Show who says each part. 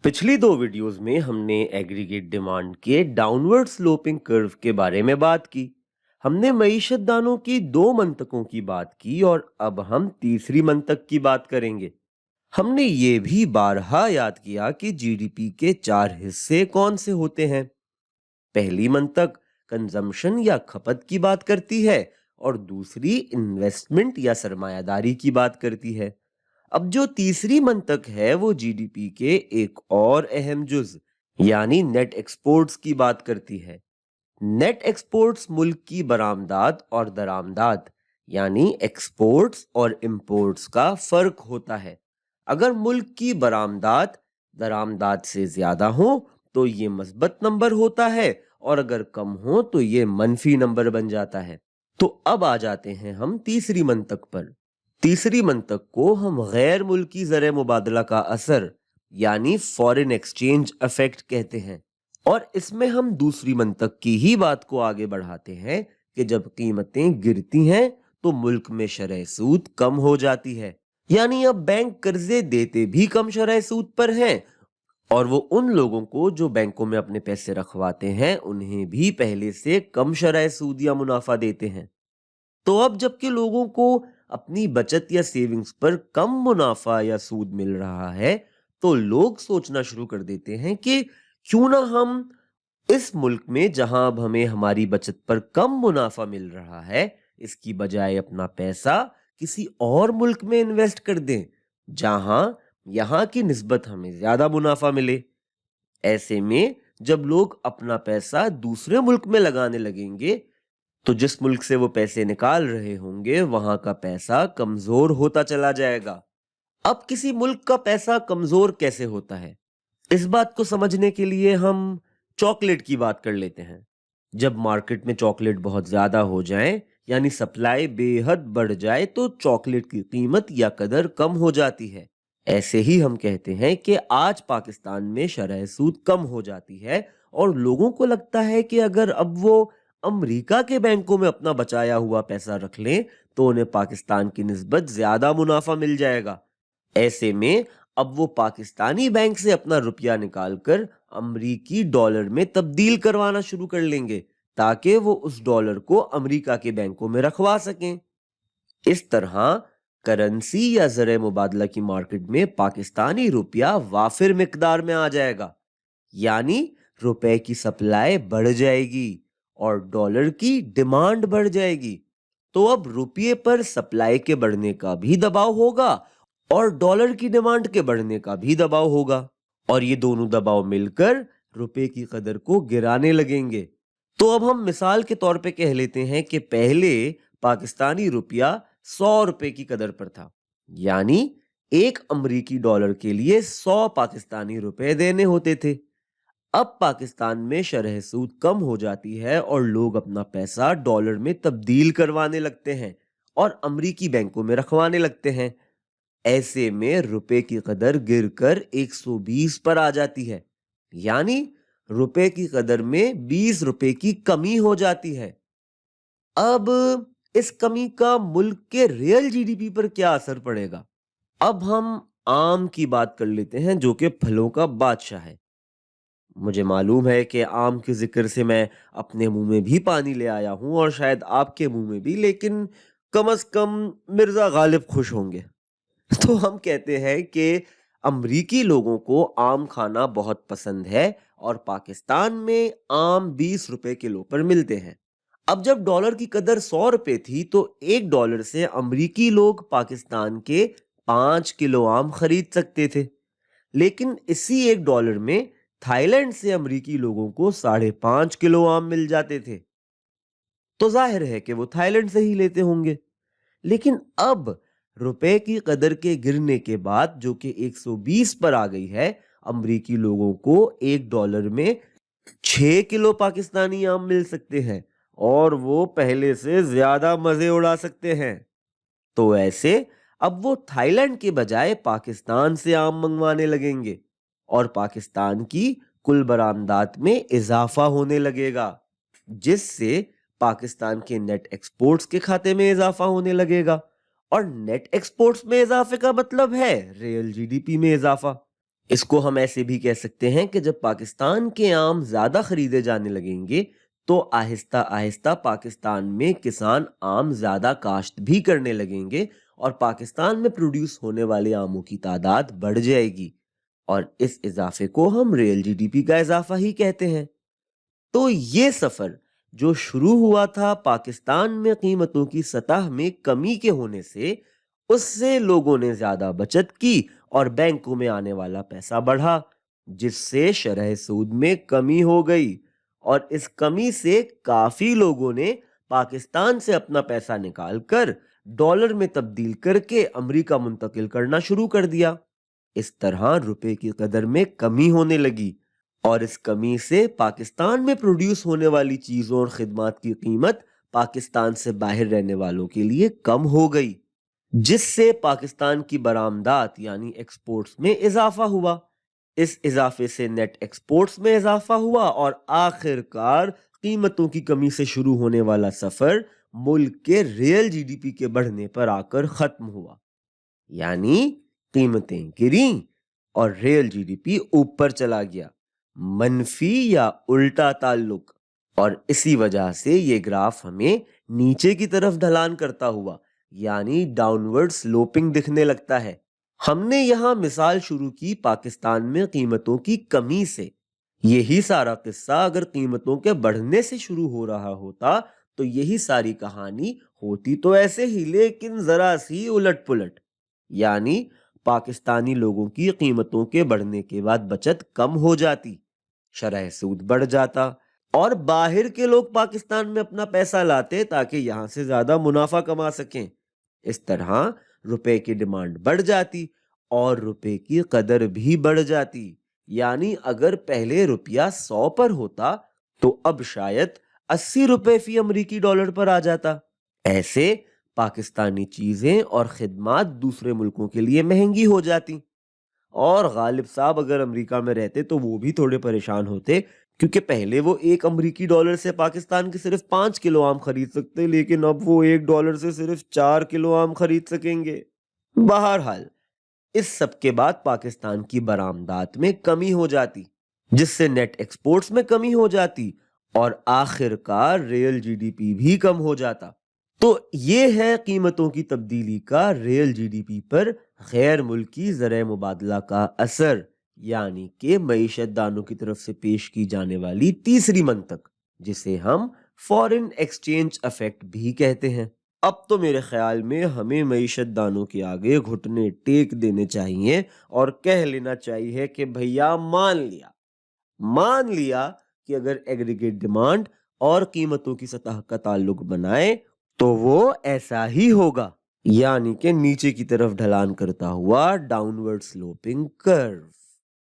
Speaker 1: पिछली दो वीडियोस में हमने एग्रीगेट डिमांड के डाउनवर्ड स्लोपिंग कर्व के बारे में बात की। हमने मईशत दानों की दो मंतकों की बात की और अब हम तीसरी मंतक की बात करेंगे। हमने ये भी बारहा याद किया कि जीडीपी के चार हिस्से कौन से होते हैं। पहली मंतक कंजम्पशन या खपत की बात करती है और दूसरी इन्वेस्टमेंट या सरमायादारी की बात करती है। अब जो तीसरी मंतक है वो जीडीपी के एक और अहम जुज यानी नेट एक्सपोर्ट्स की बात करती है। नेट एक्सपोर्ट्स मुल्क की बरामदात और दरामदात यानी एक्सपोर्ट्स और इंपोर्ट्स का फर्क होता है। अगर मुल्क की बरामदात दरामदात से ज्यादा हो तो ये मस्बत नंबर होता है और अगर कम हो तो ये मनफी नंबर बन जाता है। तो अब आ जाते हैं हम तीसरी मंतक पर। तीसरी मंतक को हम गैर मुल्की ज़र मुबादला का असर यानी फॉरेन एक्सचेंज इफेक्ट कहते हैं और इसमें हम दूसरी मंतक की ही बात को आगे बढ़ाते हैं कि जब कीमतें गिरती हैं तो मुल्क में शरह सूद कम हो जाती है। यानी अब बैंक कर्जे देते भी कम शरह सूद पर हैं और वो उन लोगों को जो बैंकों में अपने पैसे रखवाते हैं उन्हें भी पहले से कम शरह सूद या मुनाफा देते हैं। तो अब जबकि लोगों को अपनी बचत या सेविंग्स पर कम मुनाफा या सूद मिल रहा है तो लोग सोचना शुरू कर देते हैं कि क्यों ना हम इस मुल्क में जहां अब हमें हमारी बचत पर कम मुनाफा मिल रहा है इसकी बजाय अपना पैसा किसी और मुल्क में इन्वेस्ट कर दें जहां यहां की निस्बत हमें ज्यादा मुनाफा मिले। ऐसे में जब लोग अपना पैसा दूसरे मुल्क में लगाने लगेंगे तो जिस मुल्क से वो पैसे निकाल रहे होंगे वहां का पैसा कमजोर होता चला जाएगा। अब किसी मुल्क का पैसा कमजोर कैसे होता है इस बात को समझने के लिए हम चॉकलेट की बात कर लेते हैं। जब मार्केट में चॉकलेट बहुत ज्यादा हो जाए यानी सप्लाई बेहद बढ़ जाए तो चॉकलेट की कीमत या कदर कम हो जाती है। ऐसे ही हम कहते हैं कि आज पाकिस्तान में शरह सूद कम हो जाती है और लोगों को लगता है कि अगर अब वो अमेरिका के बैंकों में अपना बचाया हुआ पैसा रख लें तो उन्हें पाकिस्तान की निस्बत ज्यादा मुनाफा मिल जाएगा। ऐसे में अब वो पाकिस्तानी बैंक से अपना रुपया निकालकर अमरीकी डॉलर में तब्दील करवाना शुरू कर लेंगे ताकि वो उस डॉलर को अमेरिका के बैंकों में रखवा सकें। इस तरह करेंसी या ज़र मुबादला की मार्केट में पाकिस्तानी रुपया वाफिर मिकदार में आ जाएगा यानी रुपए की सप्लाई बढ़ जाएगी और डॉलर की डिमांड बढ़ जाएगी। तो अब रुपये पर सप्लाई के बढ़ने का भी दबाव होगा और डॉलर की डिमांड के बढ़ने का भी दबाव होगा और ये दोनों दबाव मिलकर रुपए की कदर को गिराने लगेंगे। तो अब हम मिसाल के तौर पे कह लेते हैं कि पहले पाकिस्तानी रुपया 100 रुपए की कदर पर था यानी एक अमरीकी डॉलर के लिए 100 पाकिस्तानी रुपए देने होते थे। अब पाकिस्तान में शरह सूद कम हो जाती है और लोग अपना पैसा डॉलर में तब्दील करवाने लगते हैं और अमरीकी बैंकों में रखवाने लगते हैं। ऐसे में रुपए की कदर गिरकर 120 पर आ जाती है यानी रुपए की कदर में 20 रुपए की कमी हो जाती है। अब इस कमी का मुल्क के रियल जीडीपी पर क्या असर पड़ेगा। अब हम आम की बात कर लेते हैं जो कि फलों का बादशाह है। मुझे मालूम है कि आम के जिक्र से मैं अपने मुंह में भी पानी ले आया हूं और शायद आपके मुंह में भी, लेकिन कम से कम मिर्जा गालिब खुश होंगे। तो हम कहते हैं कि अमरीकी लोगों को आम खाना बहुत पसंद है और पाकिस्तान में आम 20 रुपए किलो पर मिलते हैं। अब जब डॉलर की कदर 100 रुपए थी तो $1 से अमरीकी लोग पाकिस्तान के 5 किलो आम खरीद सकते थे, लेकिन इसी $1 में थाईलैंड से अमरीकी लोगों को 5.5 किलो आम मिल जाते थे। तो जाहिर है कि वो थाईलैंड से ही लेते होंगे। लेकिन अब रुपए की कदर के गिरने के बाद जो कि 120 पर आ गई है, अमरीकी लोगों को $1 में 6 किलो पाकिस्तानी आम मिल सकते हैं और वो पहले से ज्यादा मजे उड़ा सकते हैं। तो ऐसे अब वो थाईलैंड के बजाय पाकिस्तान से आम मंगवाने लगेंगे और पाकिस्तान की कुल बरामदात में इजाफा होने लगेगा, जिससे पाकिस्तान के नेट एक्सपोर्ट्स के खाते में इजाफा होने लगेगा और नेट एक्सपोर्ट्स में इजाफे का मतलब है रियल जीडीपी में इजाफा। اس کو ہم ایسے بھی کہہ سکتے ہیں کہ جب پاکستان کے آم زیادہ خریدے جانے لگیں گے تو آہستہ آہستہ پاکستان میں کسان آم زیادہ کاشت بھی کرنے لگیں گے اور پاکستان میں پروڈیوس ہونے والے آموں کی تعداد بڑھ جائے گی، اور اس اضافے کو ہم ریل جی ڈی پی کا اضافہ ہی کہتے ہیں۔ تو یہ سفر جو شروع ہوا تھا پاکستان میں قیمتوں کی سطح میں کمی کے ہونے سے، اس سے لوگوں نے زیادہ بچت کی اور بینکوں میں آنے والا پیسہ بڑھا، جس سے شرح سود میں کمی ہو گئی، اور اس کمی سے کافی لوگوں نے پاکستان سے اپنا پیسہ نکال کر ڈالر میں تبدیل کر کے امریکہ منتقل کرنا شروع کر دیا۔ اس طرح روپے کی قدر میں کمی ہونے لگی، اور اس کمی سے پاکستان میں پروڈیوس ہونے والی چیزوں اور خدمات کی قیمت پاکستان سے باہر رہنے والوں کے لیے کم ہو گئی، جس سے پاکستان کی برآمدات یعنی ایکسپورٹس میں اضافہ ہوا۔ اس اضافے سے نیٹ ایکسپورٹس میں اضافہ ہوا، اور آخر کار قیمتوں کی کمی سے شروع ہونے والا سفر ملک کے ریل جی ڈی پی کے بڑھنے پر آ کر ختم ہوا، یعنی قیمتیں گریں اور ریل جی ڈی پی اوپر چلا گیا، منفی یا الٹا تعلق۔ اور اسی وجہ سے یہ گراف ہمیں نیچے کی طرف ڈھلان کرتا ہوا یعنی ڈاؤنورڈ سلوپنگ دکھنے لگتا ہے۔ ہم نے یہاں مثال شروع کی پاکستان میں قیمتوں کی کمی سے، یہی سارا قصہ اگر قیمتوں کے بڑھنے سے شروع ہو رہا ہوتا تو یہی ساری کہانی ہوتی تو ایسے ہی، لیکن ذرا سی الٹ پلٹ، یعنی پاکستانی لوگوں کی قیمتوں کے بڑھنے کے بعد بچت کم ہو جاتی، شرح سود بڑھ جاتا، اور باہر کے لوگ پاکستان میں اپنا پیسہ لاتے تاکہ یہاں سے زیادہ منافع کما سکیں۔ اس طرح روپے کی ڈیمانڈ بڑھ جاتی اور روپے کی قدر بھی بڑھ جاتی، یعنی اگر پہلے روپیہ 100 پر ہوتا تو اب شاید 80 روپے فی امریکی ڈالر پر آ جاتا۔ ایسے پاکستانی چیزیں اور خدمات دوسرے ملکوں کے لیے مہنگی ہو جاتی، اور غالب صاحب اگر امریکہ میں رہتے تو وہ بھی تھوڑے پریشان ہوتے، کیونکہ پہلے وہ 1 امریکی ڈالر سے پاکستان کے صرف 5 کلو آم خرید سکتے، لیکن اب وہ 1 ڈالر سے صرف 4 کلو آم خرید سکیں گے۔ بہرحال اس سب کے بعد پاکستان کی برآمدات میں کمی ہو جاتی، جس سے نیٹ ایکسپورٹس میں کمی ہو جاتی، اور آخر کار ریل جی ڈی پی بھی کم ہو جاتا۔ تو یہ ہے قیمتوں کی تبدیلی کا ریل جی ڈی پی پر غیر ملکی زرع مبادلہ کا اثر، یعنی کہ معیشت دانوں کی طرف سے پیش کی جانے والی تیسری منطق، جسے ہم فورن ایکسچینج افیکٹ بھی کہتے ہیں۔ اب تو میرے خیال میں ہمیں معیشت دانوں کے آگے گھٹنے ٹیک دینے چاہیے اور کہہ لینا چاہیے کہ بھیا مان لیا کہ اگر ایگریگیٹ ڈیمانڈ اور قیمتوں کی سطح کا تعلق بنائے تو وہ ایسا ہی ہوگا، یعنی کہ نیچے کی طرف ڈھلان کرتا ہوا ڈاؤنورڈ سلوپنگ کرو۔